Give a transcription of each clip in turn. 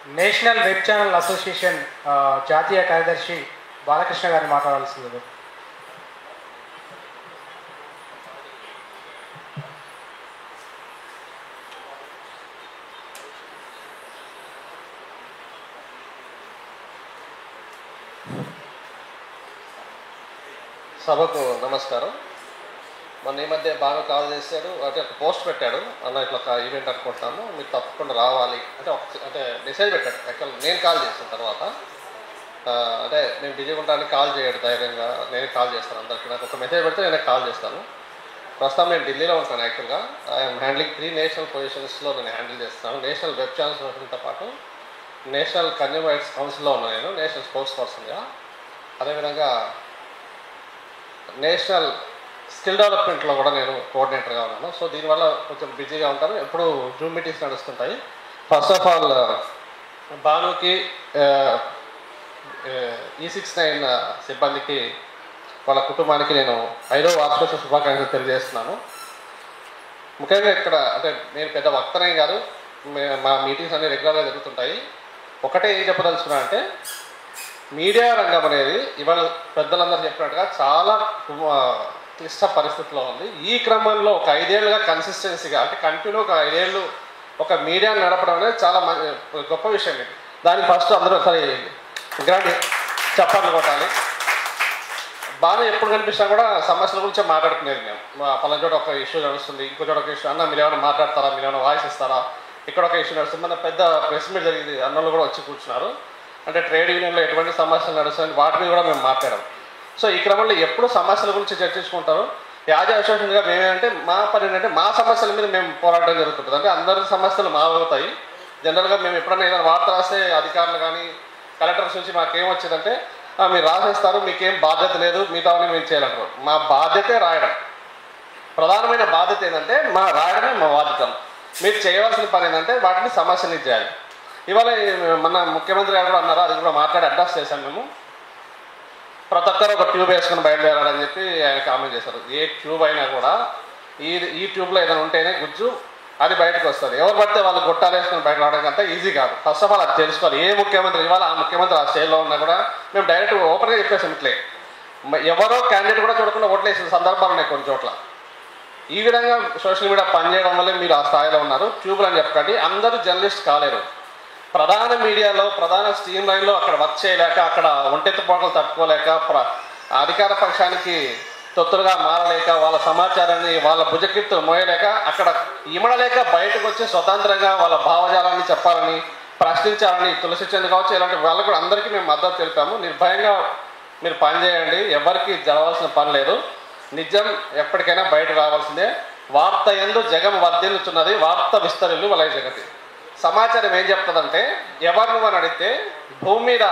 National web channel association జాతీయ కార్యదర్శి బాలకృష్ణ గారిని మాట్లాడాల్సింది. సభకు నమస్కారం. మొన్న ఈ మధ్య బాగా కాల్ చేశాడు, అంటే ఒక పోస్ట్ పెట్టాడు, అన్న ఇట్లా ఒక ఈవెంట్ అనుకుంటాము, మీరు తప్పకుండా రావాలి అంటే మెసేజ్ పెట్టాడు. యాక్చువల్ నేను కాల్ చేసిన తర్వాత అంటే నేను బిజీగా ఉంటానికి కాల్ చేయడు, ధైర్యంగా నేను కాల్ చేస్తాను అందరికీ. నాకు ఒక మెసేజ్ పెడితే నేను కాల్ చేస్తాను. ప్రస్తుతం నేను ఢిల్లీలో ఉంటాను. యాక్చువల్గా ఐఎమ్ హ్యాండ్లింగ్ 3 నేషనల్ పొజిషన్స్లో నేను హ్యాండిల్ చేస్తున్నాను. నేషనల్ వెబ్ ఛానల్స్ అసోసియేషన్తో పాటు నేషనల్ కన్జ్యూమర్ రైట్స్ కౌన్సిల్లో ఉన్నాను నేను, నేషనల్ స్పోర్ట్స్ పర్సన్గా. అదేవిధంగా నేషనల్ స్కిల్ డెవలప్మెంట్లో కూడా నేను కోఆర్డినేటర్గా ఉన్నాను. సో దీనివల్ల కొంచెం బిజీగా ఉంటాను. ఎప్పుడు జూమ్ మీటింగ్స్ నడుస్తుంటాయి. ఫస్ట్ ఆఫ్ ఆల్ భానుకి E69 సిబ్బందికి వాళ్ళ కుటుంబానికి నేను 5వ వార్షికోత్సవ శుభాకాంక్షలు తెలియజేస్తున్నాను. ముఖ్యంగా ఇక్కడ అంటే నేను పెద్ద వక్తనే కాదు, మా మీటింగ్స్ అన్నీ రెగ్యులర్గా జరుగుతుంటాయి. ఒకటే ఏం చెప్పదలుచుకున్నా అంటే మీడియా రంగం అనేది ఇవాళ పెద్దలందరూ చెప్పినట్టుగా చాలా క్లిష్ట పరిస్థితిలో ఉంది. ఈ క్రమంలో ఒక 5 ఏళ్ళుగా కన్సిస్టెన్సీగా అంటే కంటిన్యూ ఒక 5 ఏళ్ళు ఒక మీడియాను నడపడం అనేది చాలా గొప్ప విషయం. ఇది దానికి ఫస్ట్ అందరూ ఒకసారి గ్రాండ్ చప్పట్లు కొట్టాలి. బాగా ఎప్పుడు కనిపిస్తున్నా కూడా సమస్యల గురించి మాట్లాడుకునేది. మేము పలానా చోట ఒక ఇష్యూ నడుస్తుంది, ఇంకో చోట ఒక ఇష్యూ, అన్న మీరు ఏమైనా మాట్లాడతారా, మీరు ఏమైనా వాయిస్ ఇస్తారా, ఇక్కడ ఒక ఇష్యూ నడుస్తుంది. మన పెద్ద ప్రెస్ మీట్ జరిగింది, అన్నోళ్ళు కూడా వచ్చి కూర్చున్నారు. అంటే ట్రేడ్ యూనియన్లో ఎటువంటి సమస్యలు నడుస్తుంది వాటి మీద కూడా మేము మాట్లాడాం. సో ఈ క్రమంలో ఎప్పుడు సమస్యల గురించి చర్చించుకుంటారు. యాజ అసోసియేషన్గా మేమేంటే మా పని ఏంటంటే మా సమస్యల మీద మేము పోరాటం జరుగుతుంటుంది. అంటే అందరి సమస్యలు మావుతాయి. జనరల్గా మేము ఎప్పుడైనా ఏదైనా వార్త రాస్తే అధికారులు కానీ కలెక్టర్స్ నుంచి మాకేం వచ్చిందంటే మీరు రాసేస్తారు, మీకేం బాధ్యత లేదు, మిగతావన్నీ మేము చేయాలంటారు. మా బాధ్యతే రాయడం. ప్రధానమైన బాధ్యత ఏంటంటే రాయడమే మా బాధ్యత. మీరు చేయవలసిన పని ఏంటంటే వాటిని సమస్యని చేయాలి. ఇవాళ మన ముఖ్యమంత్రి గారు కూడా అన్నారు, అది కూడా మాట్లాడి అడ్రస్ చేశాం మేము. ప్రతి ఒక్కరు ఒక ట్యూబ్ వేసుకుని బయలుదేరాలని చెప్పి ఆయన కామెంట్ చేశారు. ఏ ట్యూబ్ అయినా కూడా ఈ ట్యూబ్లో ఏదైనా ఉంటేనే గుజ్జు అది బయటకు వస్తుంది. ఎవరు పడితే వాళ్ళు గొట్టాలు వేసుకుని బయట రావడం అంతా ఈజీ కాదు. ఫస్ట్ ఆఫ్ ఆల్ అది తెలుసుకోవాలి. ఏ ముఖ్యమంత్రి ఇవాళ ఆ ముఖ్యమంత్రి ఆ స్టేజ్లో ఉన్నా కూడా మేము డైరెక్ట్ ఓపెన్గా చెప్పేసాం. ఇట్లే ఎవరో క్యాండిడేట్ కూడా చూడకుండా ఓట్లేసిన సందర్భాలు ఉన్నాయి కొన్ని చోట్ల. ఈ విధంగా సోషల్ మీడియా పనిచేయడం వల్లే మీరు ఆ స్థాయిలో ఉన్నారు. ట్యూబ్లు అని చెప్పకండి, అందరూ జర్నలిస్ట్ కాలేరు. ప్రధాన మీడియాలో ప్రధాన స్ట్రీమ్ లైన్లో అక్కడ వర్క్ చేయలేక, అక్కడ ఒంటెత్తుపోటలు తట్టుకోలేక, అధికార పక్షానికి తొత్తులుగా మారలేక, వాళ్ళ సమాచారాన్ని వాళ్ళ భుజకిత్తు మోయలేక, అక్కడ ఇమడలేక బయటకు వచ్చి స్వతంత్రంగా వాళ్ళ భావజాలాన్ని చెప్పాలని, ప్రశ్నించాలని తులసి చంద్ కావచ్చు, ఇలాంటి వాళ్ళకు కూడా అందరికీ మేము మద్దతు తెలిపాము. నిర్భయంగా మీరు పనిచేయండి, ఎవరికి జరగాల్సిన పని లేదు. నిజం ఎప్పటికైనా బయట రావాల్సిందే. వార్త యందు జగం వర్ధిల్లుచున్నది, వార్త విస్తరిల్లు వలయ జగతి. సమాచారం ఏం చెప్తుందంటే ఎవరు నువ్వు అడిగితే భూమి మీద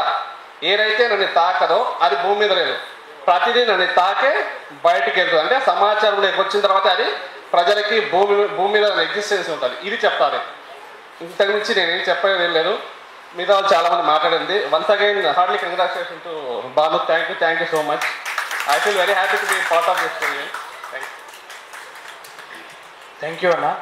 ఏదైతే నన్ను తాకదో అది భూమి మీద లేదు, ప్రతిదీ నన్ను తాకే బయటకు వెళ్తుంది. అంటే సమాచారంలోకి వచ్చిన తర్వాత అది ప్రజలకి భూమి మీద ఎగ్జిస్టెన్స్ ఉంటుంది. ఇది చెప్తారు. ఇంతకు మించి నేనేం చెప్పేది ఏం లేదు. మిగతా వాళ్ళు చాలామంది మాట్లాడింది. Once again hardly congratulation to Balu. Thank you so much. I feel very happy to be part of this. Thank you అన్న.